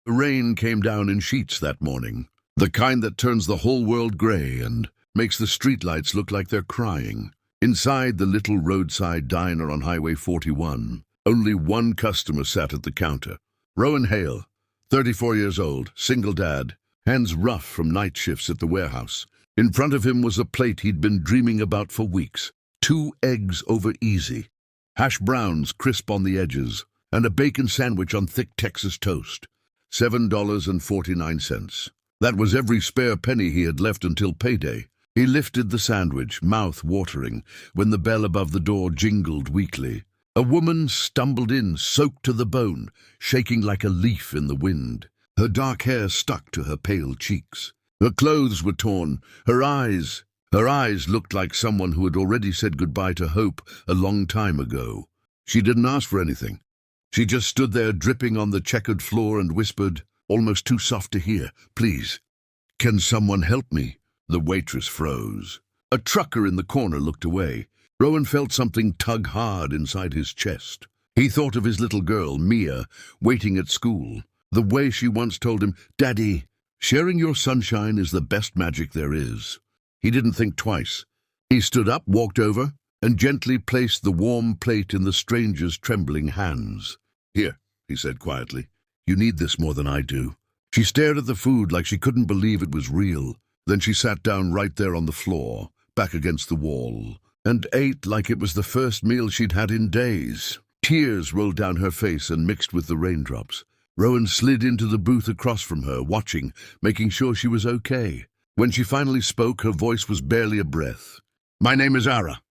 The rain came down in sheets that morning, the kind that turns the whole world grey and makes the streetlights look like they're crying. Inside the little roadside diner on Highway 41, only one customer sat at the counter. Rowan Hale, 34 years old, single dad, hands rough from night shifts at the warehouse. In front of him was a plate he'd been dreaming about for weeks. 2 eggs over easy, hash browns crisp on the edges, and a bacon sandwich on thick Texas toast. $7.49. That was every spare penny he had left until payday. He lifted the sandwich, mouth watering, when the bell above the door jingled weakly. A woman stumbled in, soaked to the bone, shaking like a leaf in the wind. Her dark hair stuck to her pale cheeks. Her clothes were torn. Her eyes looked like someone who had already said goodbye to hope a long time ago. She didn't ask for anything. She just stood there dripping on the checkered floor and whispered, almost too soft to hear, "Please, can someone help me?" The waitress froze. A trucker in the corner looked away. Rowan felt something tug hard inside his chest. He thought of his little girl, Mia, waiting at school. The way she once told him, "Daddy, sharing your sunshine is the best magic there is." He didn't think twice. He stood up, walked over, and gently placed the warm plate in the stranger's trembling hands. "Here," he said quietly. "You need this more than I do." She stared at the food like she couldn't believe it was real. Then she sat down right there on the floor, back against the wall, and ate like it was the first meal she'd had in days. Tears rolled down her face and mixed with the raindrops. Rowan slid into the booth across from her, watching, making sure she was okay. When she finally spoke, her voice was barely a breath. "My name is Ara."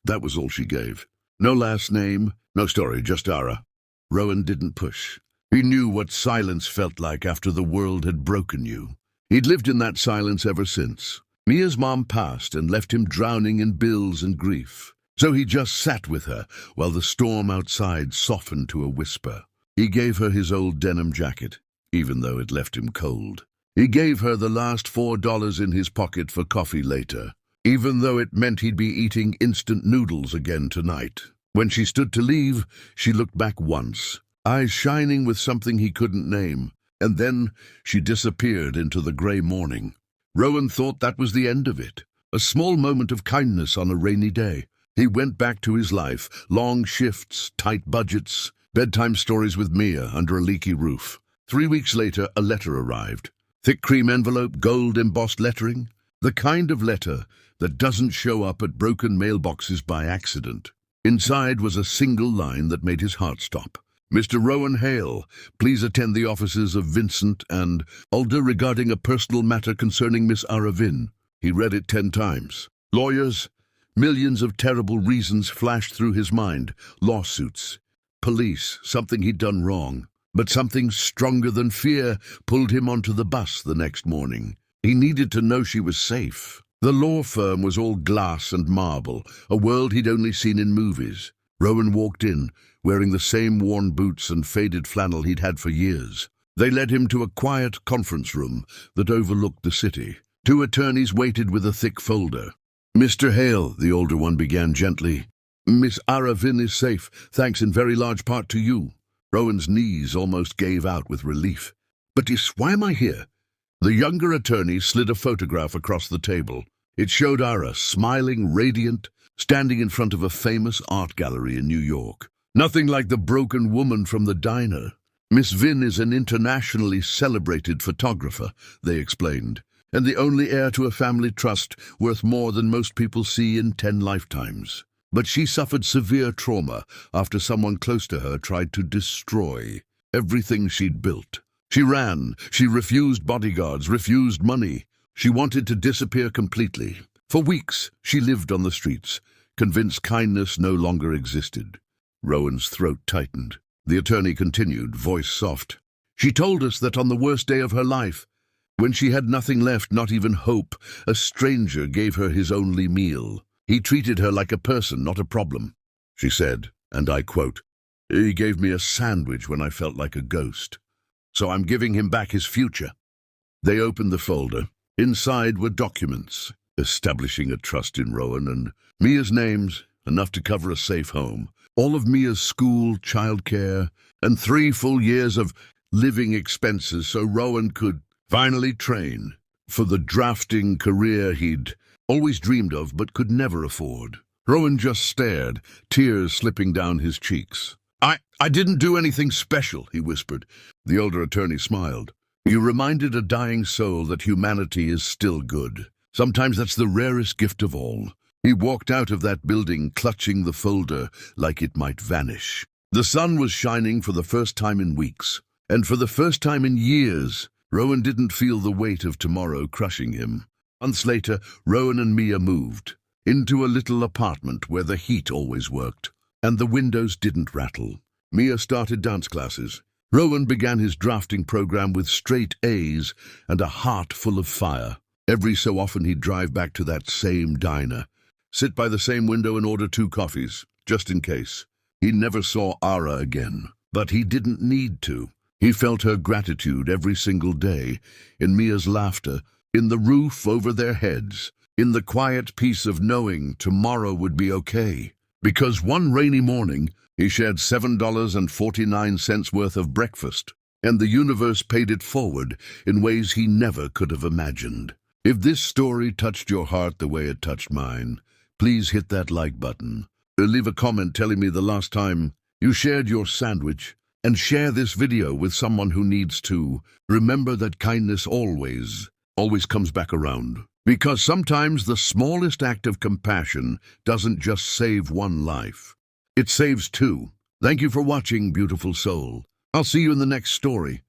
That was all she gave. No last name, no story, just Ara. Rowan didn't push. He knew what silence felt like after the world had broken you. He'd lived in that silence ever since. Mia's mom passed and left him drowning in bills and grief. So he just sat with her while the storm outside softened to a whisper. He gave her his old denim jacket, even though it left him cold. He gave her the last $4 in his pocket for coffee later, even though it meant he'd be eating instant noodles again tonight. When she stood to leave, she looked back once, eyes shining with something he couldn't name, and then she disappeared into the grey morning. Rowan thought that was the end of it, a small moment of kindness on a rainy day. He went back to his life, long shifts, tight budgets, bedtime stories with Mia under a leaky roof. 3 weeks later, a letter arrived. Thick cream envelope, gold embossed lettering, the kind of letter that doesn't show up at broken mailboxes by accident. Inside was a single line that made his heart stop. "Mr. Rowan Hale, please attend the offices of Vincent and Alder regarding a personal matter concerning Miss Aravin." He read it 10 times. Lawyers, millions of terrible reasons flashed through his mind. Lawsuits, police, something he'd done wrong. But something stronger than fear pulled him onto the bus the next morning. He needed to know she was safe. The law firm was all glass and marble, a world he'd only seen in movies. Rowan walked in, wearing the same worn boots and faded flannel he'd had for years. They led him to a quiet conference room that overlooked the city. 2 attorneys waited with a thick folder. "Mr. Hale," the older one began gently, "Miss Aravin is safe, thanks in very large part to you." Rowan's knees almost gave out with relief. "But why am I here?" The younger attorney slid a photograph across the table. It showed Ara, smiling, radiant, standing in front of a famous art gallery in New York. "Nothing like the broken woman from the diner. Miss Vin is an internationally celebrated photographer," they explained, "and the only heir to a family trust worth more than most people see in 10 lifetimes. But she suffered severe trauma after someone close to her tried to destroy everything she'd built. She ran, she refused bodyguards, refused money. She wanted to disappear completely. For weeks, she lived on the streets, convinced kindness no longer existed." Rowan's throat tightened. The attorney continued, voice soft. "She told us that on the worst day of her life, when she had nothing left, not even hope, a stranger gave her his only meal. He treated her like a person, not a problem. She said, and I quote, 'He gave me a sandwich when I felt like a ghost. So I'm giving him back his future.'" They opened the folder. Inside were documents, establishing a trust in Rowan and Mia's names, enough to cover a safe home. All of Mia's school, childcare, and 3 full years of living expenses so Rowan could finally train for the drafting career he'd always dreamed of but could never afford. Rowan just stared, tears slipping down his cheeks. I didn't do anything special, he whispered. The older attorney smiled. You reminded a dying soul that humanity is still good. Sometimes that's the rarest gift of all. He walked out of that building, clutching the folder like it might vanish. The sun was shining for the first time in weeks, and for the first time in years, Rowan didn't feel the weight of tomorrow crushing him. Months later, Rowan and Mia moved into a little apartment where the heat always worked, and the windows didn't rattle. Mia started dance classes. Rowan began his drafting program with straight A's and a heart full of fire. Every so often he'd drive back to that same diner, sit by the same window and order 2 coffees, just in case. He never saw Ara again, but he didn't need to. He felt her gratitude every single day, in Mia's laughter, in the roof over their heads, in the quiet peace of knowing tomorrow would be okay. Because one rainy morning, he shared $7.49 worth of breakfast, and the universe paid it forward in ways he never could have imagined. If this story touched your heart the way it touched mine, please hit that like button. Leave a comment telling me the last time you shared your sandwich, and share this video with someone who needs to. Remember that kindness always comes back around. Because sometimes the smallest act of compassion doesn't just save one life. It saves 2. Thank you for watching, beautiful soul. I'll see you in the next story.